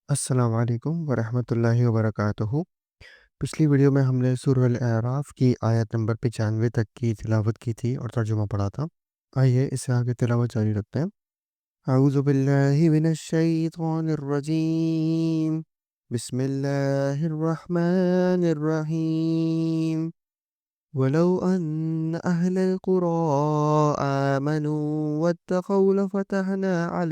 السلام علیکم ورحمۃ اللہ وبرکاتہ۔ پچھلی ویڈیو میں ہم نے سورہ الاعراف کی آیت نمبر 95 تک کی تلاوت کی تھی اور ترجمہ پڑھا تھا۔ آئیے اس سے آگے تلاوت جاری رکھتے ہیں۔ اعوذ باللہ من الشیطان الرجیم، بسم اللہ الرحمن الرحیم۔ ولو ان اہل القرى آمنوا واتقوا لفتحنا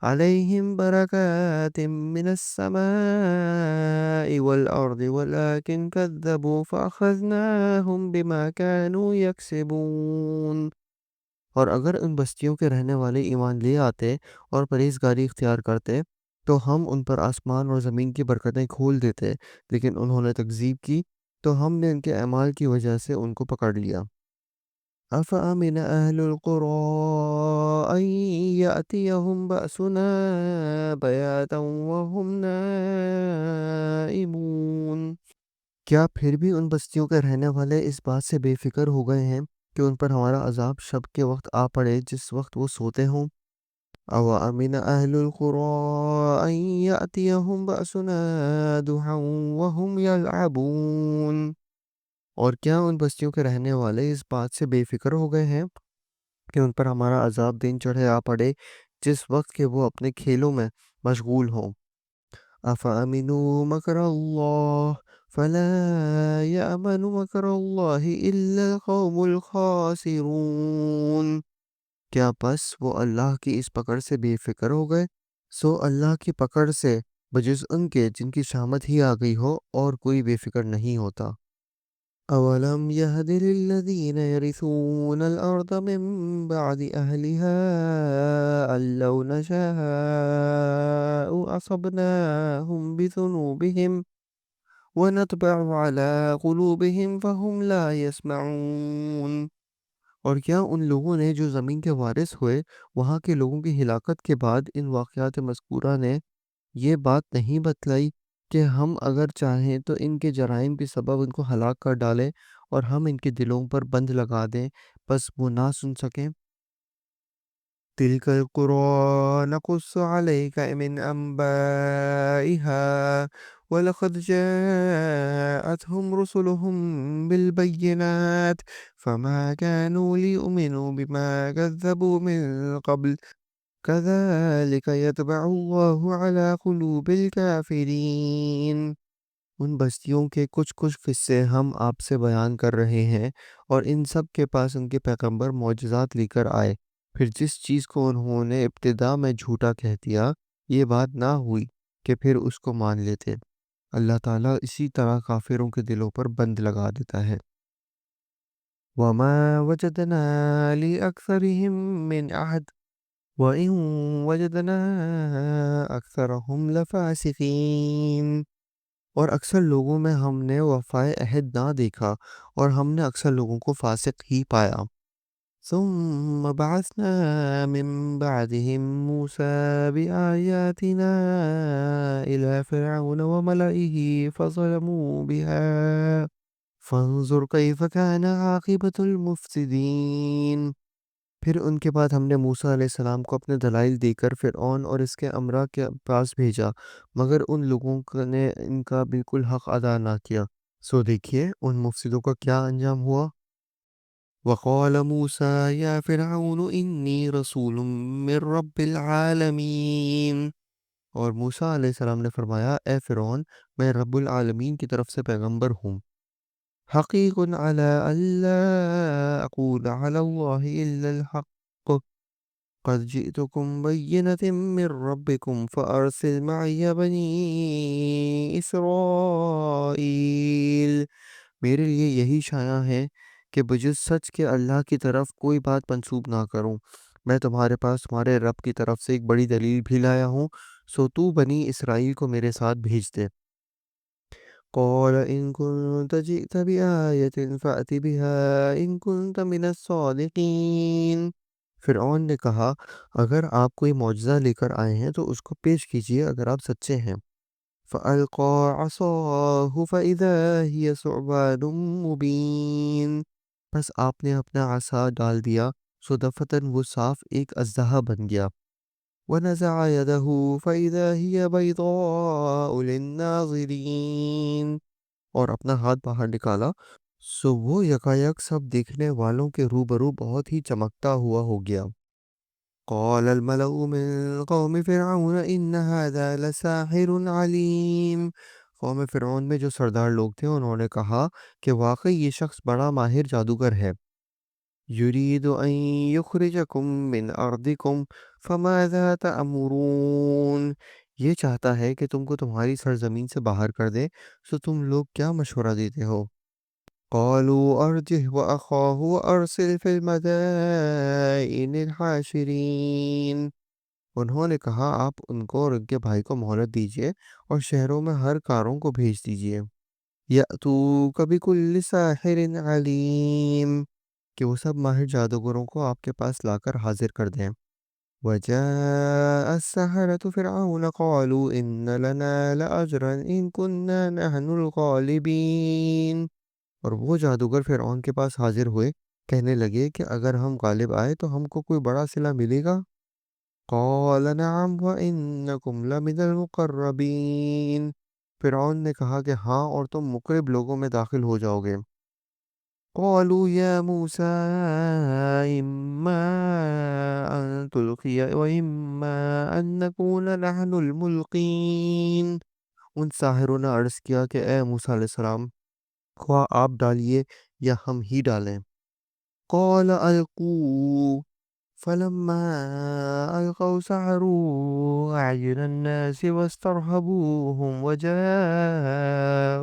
عليهم بركات من السماء والأرض ولكن كذبوا فأخذناهم بما كانوا يكسبون۔ اور اگر ان بستیوں کے رہنے والے ایمان لے آتے اور پرہیزگاری اختیار کرتے تو ہم ان پر آسمان اور زمین کی برکتیں کھول دیتے، لیکن انہوں نے تکذیب کی تو ہم نے ان کے اعمال کی وجہ سے ان کو پکڑ لیا۔ أَفَأَمِنَ أَهْلُ الْقُرَىٰ أَن يَأْتِيَهُم بَأْسُنَا بَيَاتًا وَهُمْ نَائِمُونَ۔ کیا پھر بھی ان بستیوں کے رہنے والے اس بات سے بے فکر ہو گئے ہیں کہ ان پر ہمارا عذاب شب کے وقت آ پڑے جس وقت وہ سوتے ہوں؟ أَوَأَمِنَ أَهْلُ الْقُرَىٰ أَن يَأْتِيَهُم بَأْسُنَا ضُحًى وَهُمْ يَلْعَبُونَ۔ اور کیا ان بستیوں کے رہنے والے اس بات سے بے فکر ہو گئے ہیں کہ ان پر ہمارا عذاب دن چڑھے آ پڑے جس وقت کہ وہ اپنے کھیلوں میں مشغول ہوں؟ أَفَأَمِنُوا مَكْرَ اللَّهِ فَلَا يَأْمَنُ مَكْرَ اللَّهِ إِلَّا الْقَوْمُ الْخَاسِرُونَ۔ کیا بس وہ اللہ کی اس پکڑ سے بے فکر ہو گئے؟ سو اللہ کی پکڑ سے بجز ان کے جن کی شامت ہی آ گئی ہو اور کوئی بے فکر نہیں ہوتا۔ أَوَلَمْ يَهْدِ لِلَّذِينَ يَرِثُونَ الْأَرْضَ مِن بَعْدِ أَهْلِهَا أَن لَّوْ نَشَاءُ أَصَبْنَاهُم بِذُنُوبِهِمْ وَنَطْبَعُ عَلَىٰ قُلُوبِهِمْ فَهُمْ لَا يَسْمَعُونَ۔ اور کیا ان لوگوں نے جو زمین کے وارث ہوئے وہاں کے لوگوں کی ہلاکت کے بعد ان واقعات مذکورہ نے یہ بات نہیں بتلائی کہ ہم اگر چاہیں تو ان کے جرائم کے سبب ان کو ہلاک کر ڈالیں اور ہم ان کے دلوں پر بند لگا دیں بس وہ نہ سن سکیں؟ تِلْكَ الْقُرَىٰ نَقُصُّ عَلَيْكَ مِنْ أَنبَائِهَا وَلَقَدْ جَاءَتْهُمْ رُسُلُهُم بِالْبَيِّنَاتِ فَمَا كَانُوا لِيُؤْمِنُوا بِمَا كَذَّبُوا مِن قَبْلُ كَذَلِكَ يَطْبَعُ اللَّهُ عَلَىٰ قُلُوبِ الْكَافِرِينَ۔ ان بستیوں کے کچھ قصے ہم آپ سے بیان کر رہے ہیں اور ان سب کے پاس ان کے پیغمبر معجزات لے کر آئے، پھر جس چیز کو انہوں نے ابتدا میں جھوٹا کہہ دیا یہ بات نہ ہوئی کہ پھر اس کو مان لیتے۔ اللہ تعالیٰ اسی طرح کافروں کے دلوں پر بند لگا دیتا ہے۔ وَمَا وَجَدْنَا لِأَكْثَرِهِم مِّنْ عَهْدٍ وَإِن وَجَدْنَا أَكْثَرَهُمْ لَفَاسِقِينَ۔ اور اکثر لوگوں میں ہم نے وفائے عہد نہ دیکھا اور ہم نے اکثر لوگوں کو فاسق ہی پایا۔ ثم بعثنا من بعدهم موسى بآياتنا إلى فرعون وملئه فظلموا بها فانظر كيف كان عاقبة المفسدين۔ پھر ان کے بعد ہم نے موسیٰ علیہ السلام کو اپنے دلائل دے کر فرعون اور اس کے امراء کے پاس بھیجا، مگر ان لوگوں نے ان کا بالکل حق ادا نہ کیا، سو دیکھیے ان مفسدوں کا کیا انجام ہوا۔ وَقَالَ مُوسَىٰ يَا فِرْعَوْنُ إِنِّي رَسُولٌ مِّن رَّبِّ الْعَالَمِينَ۔ اور موسیٰ علیہ السلام نے فرمایا، اے فرعون، میں رب العالمین کی طرف سے پیغمبر ہوں۔ حقیق علی اللہ اقول علی اللہ الا الحق قد جئتکم بینۃ من ربکم فارسل معی بنی اسرائیل۔ میرے لیے یہی شایع ہے کہ بجز سچ کے اللہ کی طرف کوئی بات منسوب نہ کروں، میں تمہارے پاس تمہارے رب کی طرف سے ایک بڑی دلیل بھی لایا ہوں، سو تو بنی اسرائیل کو میرے ساتھ بھیج دے۔ قال إن كنت جئت بآية فأت بها إن كنت من الصادقين۔ فرعون نے کہا، اگر آپ کوئی معجزہ لے کر آئے ہیں تو اس کو پیش کیجئے اگر آپ سچے ہیں۔ فألقى عصاه فإذا هي ثعبان مبين۔ پس آپ نے اپنا عصا ڈال دیا، سو دفتراً وہ صاف ایک اژدہا بن گیا۔ ونزع يده فإذا هي بيضاء للناظرين، اور اپنا ہاتھ باہر نکالا سو وہ یکایک سب دیکھنے والوں کے روبرو بہت ہی چمکتا ہوا ہو گیا۔ قال الملأ من قوم فرعون ان هذا لساحر علیم، قوم فرعون میں جو سردار لوگ تھے انہوں نے کہا کہ واقعی یہ شخص بڑا ماہر جادوگر ہے۔ یرید ان یخرجکم من ارضکم فماذا تأمرون، یہ چاہتا ہے کہ تم کو تمہاری سرزمین سے باہر کر دے، سو تم لوگ کیا مشورہ دیتے ہو؟ قالوا ارجه واخاه وارسل في المدائن الحاشرین، انہوں نے کہا آپ ان کو اور ان کے بھائی کو مہلت دیجئے اور شہروں میں ہر کاروں کو بھیج دیجئے۔ یأتوک بکل ساحر علیم، کہ وہ سب ماہر جادوگروں کو آپ کے پاس لا کر حاضر کر دیں۔ وجاء السحرة فرعون قالوا ان لنا لأجرا ان كنا نحن الغالبین، اور وہ جادوگر فرعون کے پاس حاضر ہوئے، کہنے لگے کہ اگر ہم غالب آئے تو ہم کو کوئی بڑا صلہ ملے گا۔ قال نعم وإنکم لمن المقربین، فرعون نے کہا کہ ہاں اور تم مقرب لوگوں میں داخل ہو جاؤ گے۔ قالوا یا موسیٰ اما ان تلقی و اما ان نکون نحن الملقین، ان ساحروں نے عرض کیا کہ اے موسیٰ علیہ السلام، خواہ آپ ڈالیے یا ہم ہی ڈالیں۔ قال القوا فلما القوا سحروا اعین الناس واسترهبوهم وجاءوا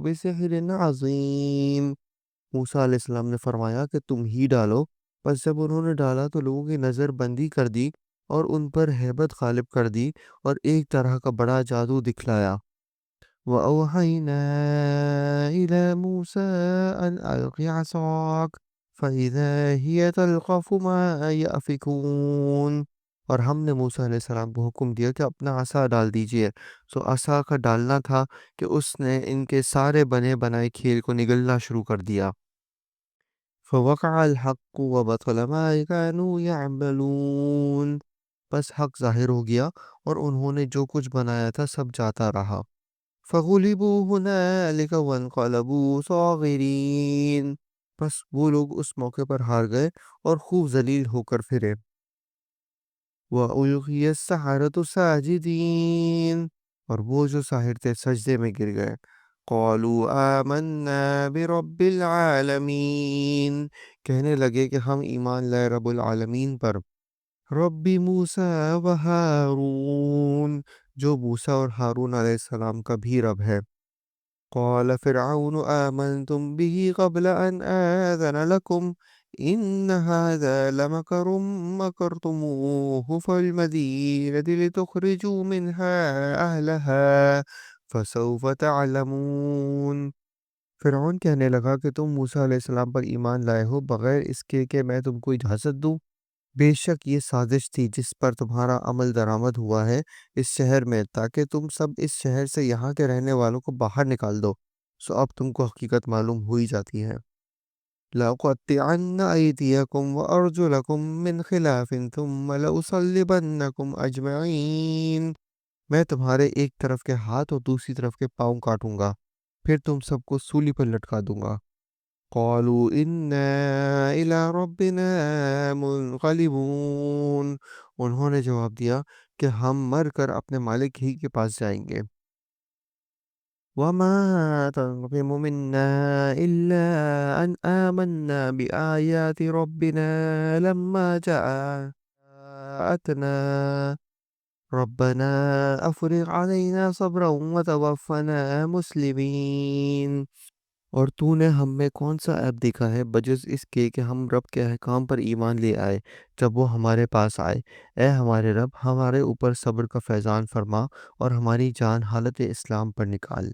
بسحر عظیم، موسیٰ علیہ السلام نے فرمایا کہ تم ہی ڈالو، پس جب انہوں نے ڈالا تو لوگوں کی نظر بندی کر دی اور ان پر ہیبت غالب کر دی اور ایک طرح کا بڑا جادو دکھلایا۔ وَأَوْحَيْنَا إِلَى مُوسَىٰ أَنْ أَلْقِ عَصَاكَ فَإِذَا هِيَ تَلْقَفُ مَا يَأْفِكُونَ، اور ہم نے موسیٰ علیہ السلام کو حکم دیا کہ اپنا عصا ڈال دیجئے، سو عصا کا ڈالنا تھا کہ اس نے ان کے سارے بنے بنائے کھیل کو نگلنا شروع کر دیا۔ فَوَقَعَ الْحَقُّ وَبَطَلَ مَا كَانُوا يَعْمَلُونَ، پس حق ظاہر ہو گیا اور انہوں نے جو کچھ بنایا تھا سب جاتا رہا۔ فَغُلِبُوا هُنَالِكَ وَانقَلَبُوا صَاغِرِينَ، پس وہ لوگ اس موقع پر ہار گئے اور خوب ذلیل ہو کر پھرے۔ وَأُلْقِيَ السَّحَرَةُ سَاجِدِينَ، اور وہ جو ساحر تھے سجدے میں گر گئے۔ قَالُوا آمَنَّا بِرَبِّ الْعَالَمِينَ، کہنے لگے کہ ہم ایمان لائے رب العالمین پر۔ رب موسیٰ و ہارون، جو موسیٰ اور ہارون علیہ السلام کا بھی رب ہے۔ قال فرعون آمنتم به قبل ان آذن لكم ان هذا لمكر مكرتموه في المدينة لتخرجوا منها اهلها فسوف تعلمون، فرعون کہنے لگا کہ تم موسیٰ علیہ السلام پر ایمان لائے ہو بغیر اس کے کہ میں تم کو اجازت دوں، بے شک یہ سازش تھی جس پر تمہارا عمل درآمد ہوا ہے اس شہر میں، تاکہ تم سب اس شہر سے یہاں کے رہنے والوں کو باہر نکال دو، سو اب تم کو حقیقت معلوم ہوئی جاتی ہے۔ لَأُقَطِّعَنَّ أَيْدِيَكُمْ وَأَرْجُلَكُمْ مِنْ خِلَافٍ ثُمَّ لَأُصَلِّبَنَّكُمْ أَجْمَعِينَ، میں تمہارے ایک طرف کے ہاتھ اور دوسری طرف کے پاؤں کاٹوں گا، پھر تم سب کو سولی پر لٹکا دوں گا۔ قالوا إنا إلى ربنا منقلبون، انہوں نے جواب دیا کہ ہم مر کر اپنے مالک ہی کے پاس جائیں گے۔ وما تنقم منا إلا أن آمنا بآيات ربنا لما جاءتنا ربنا أفرغ علينا صبرا وتوفنا مسلمين، اور تو نے ہم میں کون سا عیب دیکھا ہے بجز اس کے کہ ہم رب کے احکام پر ایمان لے آئے جب وہ ہمارے پاس آئے، اے ہمارے رب ہمارے اوپر صبر کا فیضان فرما اور ہماری جان حالت اسلام پر نکال۔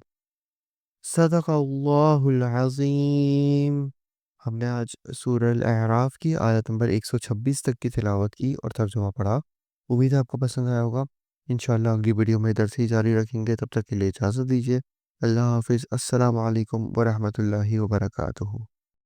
صدق اللہ العظیم۔ ہم نے آج سورہ الاعراف کی آیت نمبر 126 تک کی تلاوت کی اور ترجمہ پڑھا، امید ہے آپ کو پسند آیا ہوگا۔ انشاءاللہ اگلی ویڈیو میں ادھر سے ہی جاری رکھیں گے، تب تک کے لیے اجازت دیجیے، اللہ حافظ، السلام علیکم ورحمۃ اللہ وبرکاتہ۔